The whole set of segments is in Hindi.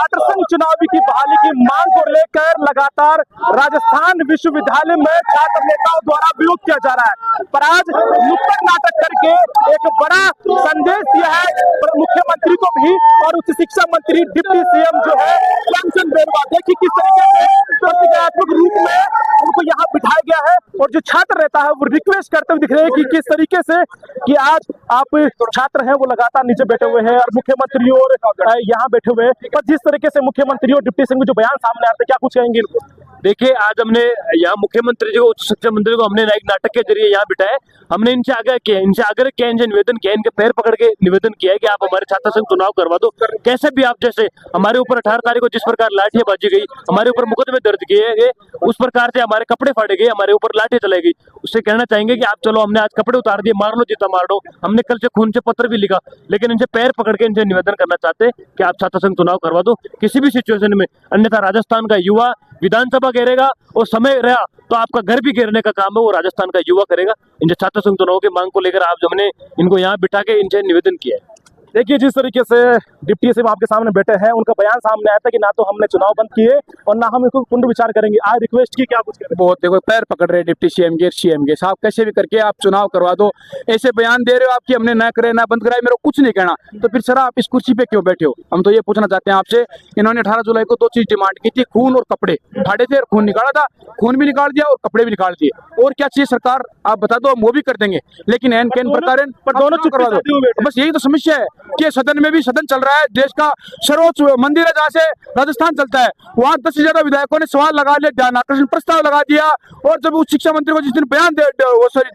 छात्र संघ चुनावी की बहाली की मांग को लेकर लगातार राजस्थान विश्वविद्यालय में छात्र नेताओं द्वारा विरोध किया जा रहा है। पर आज नुक्कड़ नाटक करके एक बड़ा संदेश दिया है मुख्यमंत्री को भी और उच्च शिक्षा मंत्री डिप्टी सीएम जो है कंचन बेरुआ। देखिए किस तरीके से प्रतिक्रियात्मक रूप में उनको यहाँ बिठाया गया है और जो छात्र रहता है वो रिक्वेस्ट करते हुए दिख रहे हैं कि किस तरीके से कि आज आप छात्र हैं वो लगातार नीचे बैठे हुए हैं और मुख्यमंत्री और यहाँ बैठे हुए हैं। पर जिस तरीके से मुख्यमंत्री और डिप्टी सिंह जो बयान सामने आते क्या कुछ कहेंगे इनको? देखिए, आज हमने यहाँ मुख्यमंत्री जी को, उच्च शिक्षा मंत्री को हमने एक नाटक के जरिए यहाँ बिठाया। हमने इनसे आग्रह किया, इनसे निवेदन किया, इनके पैर पकड़ के निवेदन किया है कि आप हमारे छात्र संघ चुनाव करवा दो। कैसे भी आप, जैसे हमारे ऊपर 18 तारीख को जिस प्रकार लाठियां बाजी गई, हमारे ऊपर मुकदमे दर्ज किए गए, उस प्रकार से हमारे कपड़े फाड़े गए, हमारे ऊपर लाठी चलाई गई। उससे कहना चाहेंगे कि आप चलो, हमने आज कपड़े उतार दिए, मार लो जितना मार दो। हमने कल से खून से पत्र भी लिखा, लेकिन इनसे पैर पकड़ के इनसे निवेदन करना चाहते हैं कि आप छात्र संघ चुनाव करवा दो किसी भी सिचुएशन में। अन्यथा राजस्थान का युवा विधानसभा घेरेगा और समय रहा तो आपका घर भी घेरने का काम है वो राजस्थान का युवा करेगा। इनसे छात्र संघ चुनाव की मांग को लेकर आज हमने इनको यहाँ बिठा के इनसे निवेदन किया है। देखिए जिस तरीके से डिप्टी सीएम आपके सामने बैठे हैं, उनका बयान सामने आया था कि ना तो हमने चुनाव बंद किए और ना हम इसको पुनर्विचार करेंगे। आज रिक्वेस्ट की क्या कुछ करें? बहुत देखो पैर पकड़ रहे डिप्टी सीएम के साहब, कैसे भी करके आप चुनाव करवा दो। ऐसे बयान दे रहे हो आपकी हमने ना करे ना बंद कराए, मेरे को कुछ नहीं कहना, तो फिर सर आप इस कुर्सी पे क्यों बैठे हो? हम तो ये पूछना चाहते हैं आपसे। इन्होंने 18 जुलाई को 2 चीज डिमांड की थी, खून और कपड़े। फाड़े थे और खून निकाला था, खून भी निकाल दिया और कपड़े भी निकाल दिए। और क्या चाहिए सरकार? आप बता दो, हम वो भी कर देंगे, लेकिन एन कैन प्रकार पर दोनों चुप करवा दो। बस यही तो समस्या है कि सदन में भी सदन चल रहा है, देश का सर्वोच्च मंदिर है जहाँ से राजस्थान चलता है, वहां 10 से ज्यादा विधायकों ने सवाल लगा लिया, ध्यान आकर्षण प्रस्ताव लगा दिया। और जब उच्च शिक्षा मंत्री को जिस दिन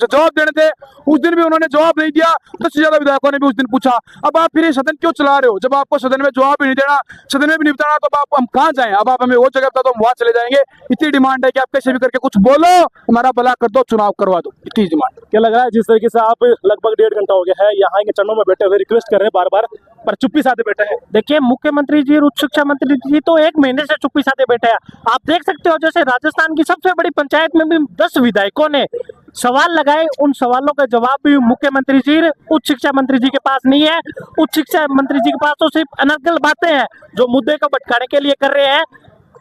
जवाब देने थे उस दिन भी उन्होंने जवाब नहीं दिया। 10 से ज्यादा विधायकों ने भी उस दिन पूछा। अब आप फिर ये सदन क्यों चला रहे हो? जब आपको सदन में जवाब भी नहीं देना, सदन में भी नहीं बताना, तो आप हम कहाँ जाएं? अब आप हमें वो जगह बता दो, हम वहां चले जाएंगे। इतनी डिमांड है कि आप कैसे भी करके कुछ बोलो, हमारा भला कर दो, चुनाव करवा दो। इतनी डिमांड। क्या लग रहा है जिस तरीके से आप लगभग 1.5 घंटा हो गया है यहाँ इनके चरणों में बैठे हुए रिक्वेस्ट कर रहे हैं बार बार, पर चुप्पी साधे बैठे हैं? देखिए, मुख्यमंत्री जी और उच्च शिक्षा मंत्री जी तो 1 महीने से चुप्पी साधे बैठे हैं। आप देख सकते हो, जैसे राजस्थान की सबसे बड़ी पंचायत में भी 10 विधायकों ने सवाल लगाए, उन सवालों का जवाब भी मुख्यमंत्री जी उच्च शिक्षा मंत्री जी के पास नहीं है। उच्च शिक्षा मंत्री जी के पास तो सिर्फ अनर्गल बातें हैं जो मुद्दे को भटकाने के लिए कर रहे हैं।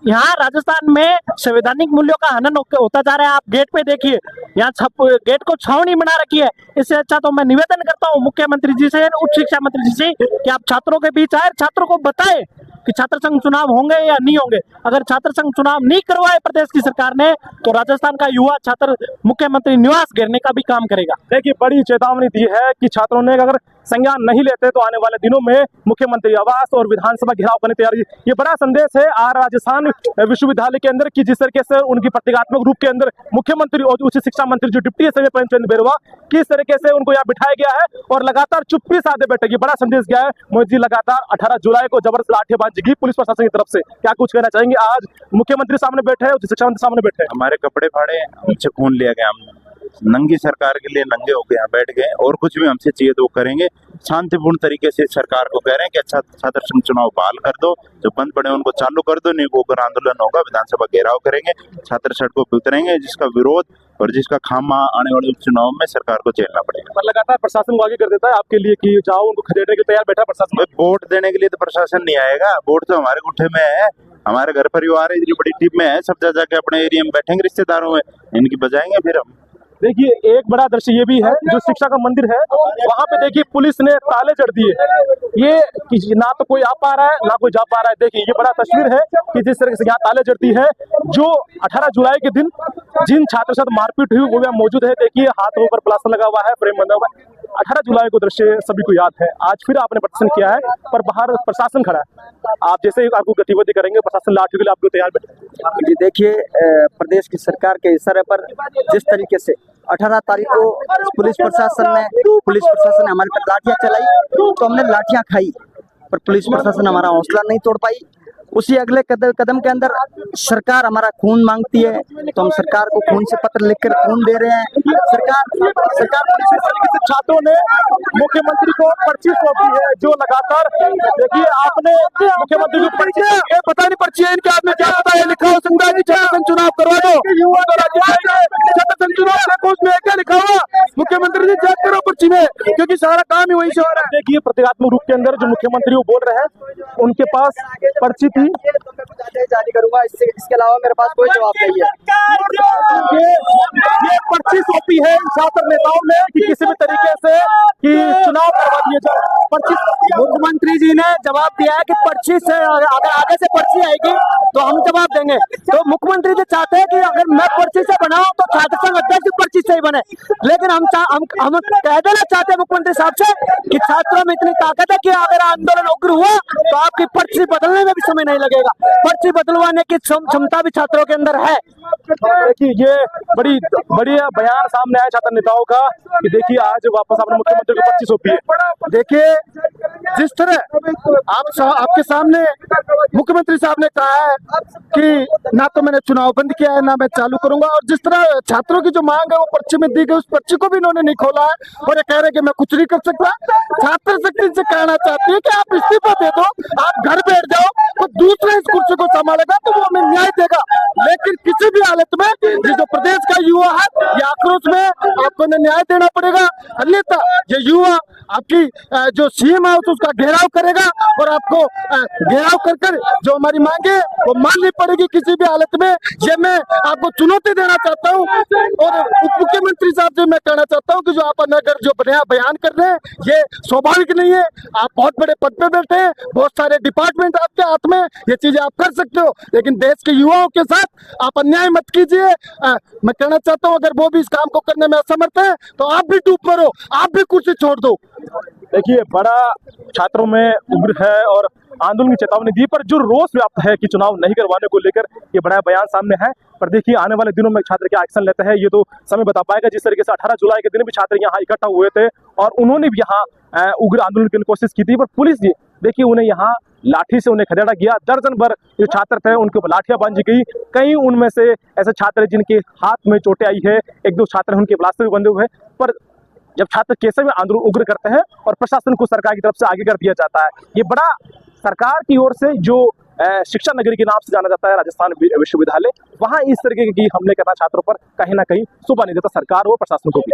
यहाँ राजस्थान में संवैधानिक मूल्यों का हनन होता जा रहा है। आप गेट पे देखिए, यहाँ गेट को छावनी बना रखी है। इससे अच्छा तो मैं निवेदन करता हूँ मुख्यमंत्री जी से, उच्च शिक्षा मंत्री जी से, कि आप छात्रों के बीच आए, छात्रों को बताएं कि छात्र संघ चुनाव होंगे या नहीं होंगे। अगर छात्र संघ चुनाव नहीं करवाए प्रदेश की सरकार ने तो राजस्थान का युवा छात्र मुख्यमंत्री निवास घेरने का भी काम करेगा। देखिए बड़ी चेतावनी दी है कि छात्रों ने अगर संज्ञान नहीं लेते तो आने वाले दिनों में मुख्यमंत्री आवास और विधानसभा घेराव करने की तैयारी। ये बड़ा संदेश है आज राजस्थान विश्वविद्यालय के अंदर कि जिस तरीके से उनकी प्रतीकात्मक रूप के अंदर मुख्यमंत्री और उच्च शिक्षा मंत्री जो डिप्टी सीएम प्रेमचंद बेरुआ, किस तरीके से उनको यहाँ बिठाया गया है और लगातार चुप्पी साधे बैठे। ये बड़ा संदेश गया है मोदी जी लगातार 18 जुलाई को जबरदस्त लाठीबाजी की पुलिस प्रशासन की तरफ से। क्या कुछ कहना चाहेंगे? आज मुख्यमंत्री सामने बैठे हैं, उच्च शिक्षा मंत्री सामने बैठे हैं। हमारे कपड़े फाड़े, हमसे खून लिया गया, हम नंगी सरकार के लिए नंगे होकर यहाँ बैठ गए और कुछ भी हमसे चाहिए तो वो करेंगे। शांतिपूर्ण तरीके से सरकार को कह रहे हैं कि अच्छा छात्र संघ चुनाव बहाल कर दो, जो बंद पड़े उनको चालू कर दो, नहीं वो अगर आंदोलन होगा विधानसभा घेराव करेंगे, छात्र सड़कों पर उतरेंगे, जिसका विरोध और जिसका खामा आने वाले चुनाव में सरकार को झेलना पड़ेगा। पर लगातार प्रशासन को आगे कर देता है आपके लिए कि जाओ, उनको खदेड़ने के तैयार बैठा प्रशासन। वोट देने के लिए तो प्रशासन नहीं आएगा, वोट तो हमारे गुट्ठे में है, हमारे घर परिवार इतनी बड़ी टीम में है, सब जा जाके अपने एरिया में बैठेंगे रिश्तेदारों में, इनकी बजाएंगे फिर हम। देखिए एक बड़ा दृश्य ये भी है, जो शिक्षा का मंदिर है वहां पे देखिए पुलिस ने ताले जड़ दिए। ये ना तो कोई आ पा रहा है ना कोई जा पा रहा है। देखिए ये बड़ा तस्वीर है कि जिस तरह से यहाँ ताले जड़ती है। जो 18 जुलाई के दिन जिन छात्रों के साथ मारपीट हुई वो यहाँ मौजूद है। देखिए हाथों पर प्लास्टर लगा हुआ है, फ्रेम बंधा हुआ है। 18 जुलाई को दृश्य सभी को याद है। आज फिर आपने प्रदर्शन किया है पर बाहर प्रशासन खड़ा है। आप जैसे ही आपको गतिविधि करेंगे प्रशासन लाठी के लिए आपको तैयार बैठे। जी देखिए, प्रदेश की सरकार के इशारे पर जिस तरीके से 18 तारीख को पुलिस प्रशासन ने हमारे पर लाठियां चलाई तो हमने लाठियां खाई, पर पुलिस प्रशासन हमारा हौसला नहीं तोड़ पाई। उसी अगले कदम के अंदर सरकार हमारा खून मांगती है तो हम सरकार को खून से पत्र लिखकर खून दे रहे हैं। सरकार छात्रों ने मुख्यमंत्री को पर्ची सौंपी है, जो लगातार देखिए आपने मुख्यमंत्री को पर्ची पता नहीं पर्ची है इनके हाथ में, क्या पता है लिखा हो संविधान छात्र चुनाव करवा दो, छात्र चुनाव में क्या लिखा हुआ? मुख्यमंत्री जी चेक करो पर्ची में, क्योंकि सारा काम ही वही से हो रहा है। देखिए प्रतीकात्मक रूप के अंदर जो मुख्यमंत्री वो बोल रहे हैं, उनके पास पर्ची थी थी। ये तो मैं कुछ आदेश जारी करूंगा, इसके अलावा मेरे पास कोई जवाब नहीं है। ये पर्ची सौंपी है छात्र नेताओं ने कि किसी भी तरीके से कि चुनाव करवा दिए जाए। पर्ची मुख्यमंत्री जी ने जवाब दिया है कि पर्ची से अगर आगे से पर्ची आएगी तो हम जवाब देंगे। तो मुख्यमंत्री जी चाहते हैं कि अगर मैं पर्ची से बनाऊं तो छात्र संघ अध्यक्ष पर्ची से ही बने, लेकिन हम कह देना चाहते हैं मुख्यमंत्री साहब से कि छात्रों में इतनी ताकत है कि अगर आंदोलन उग्र हुआ तो आपकी पर्ची बदलने में भी समय नहीं लगेगा। पर्ची बदलवाने की क्षमता भी छात्रों के अंदर है। देखिए ये बड़ी बयान सामने आया छात्र नेताओं का कि देखिए आज वापस आपने मुख्यमंत्री को पर्ची सौंपी है। देखिए जिस तरह आपके सामने मुख्यमंत्री साहब ने कहा है कि ना तो मैंने चुनाव बंद किया है ना मैं चालू करूंगा, और जिस तरह छात्रों की जो मांग है वो पर्ची में दी गई, उस पर्ची को भी इन्होंने नहीं खोला है और ये कह रहे हैं कि मैं कुछ नहीं कर सकता। छात्र शक्ति से कहना चाहती है कि आप इस्तीफा दे दो, आप घर बैठ जाओ, तो दूसरा इस कुर्सी को संभालेगा तो वो हमें न्याय देगा। लेकिन किसी भी हालत में ये जो प्रदेश का युवा है ये आक्रोश में आपको न्याय देना पड़ेगा, अन्यथा ये युवा आपकी जो सीएम हाउस उसका घेराव करेगा और आपको घेराव कर जो हमारी मांगे वो माननी पड़ेगी किसी भी हालत में। ये मैं आपको चुनौती देना चाहता हूँ और उप मुख्यमंत्री साहब से मैं कहना चाहता हूँ कि जो आप अगर जो बयान कर रहे हैं ये स्वाभाविक नहीं है। आप बहुत बड़े पद पे बैठे हैं, बहुत सारे डिपार्टमेंट आपके हाथ में, ये चीजें आप कर सकते हो, लेकिन देश के युवाओं के साथ आप अन्याय मत कीजिए। मैं कहना चाहता हूँ अगर वो भी इस काम को करने में असमर्थ है तो आप भी डूब मरो, आप भी कुर्सी छोड़ दो। देखिए बड़ा छात्रों में उग्र है और आंदोलन की चेतावनी दी, पर जो रोष व्याप्त है कि चुनाव नहीं करवाने को लेकर ये बड़ा बयान सामने है। पर देखिए आने वाले दिनों में छात्र क्या एक्शन लेते हैं ये तो समय बता पाएगा। जिस तरीके से 18 जुलाई के दिन भी छात्र यहाँ इकट्ठा हुए थे और उन्होंने भी यहाँ उग्र आंदोलन की कोशिश की थी, पर पुलिस जी देखिए उन्हें यहाँ लाठी से उन्हें खदेड़ा गया। दर्जन भर जो छात्र थे उनके ऊपर लाठियां बांधी गई। कई उनमें से ऐसे छात्र जिनके हाथ में चोटें आई है, एक दो छात्र उनके प्लास्टर भी बंधे हुए हैं। पर जब छात्र कैसे में आंदोलन उग्र करते हैं और प्रशासन को सरकार की तरफ से आगे कर दिया जाता है, ये बड़ा सरकार की ओर से जो शिक्षा नगरी के नाम से जाना जाता है राजस्थान विश्वविद्यालय, वहां इस तरीके की हमले करना छात्रों पर कहीं ना कहीं शोभा नहीं देता सरकार और प्रशासन को भी।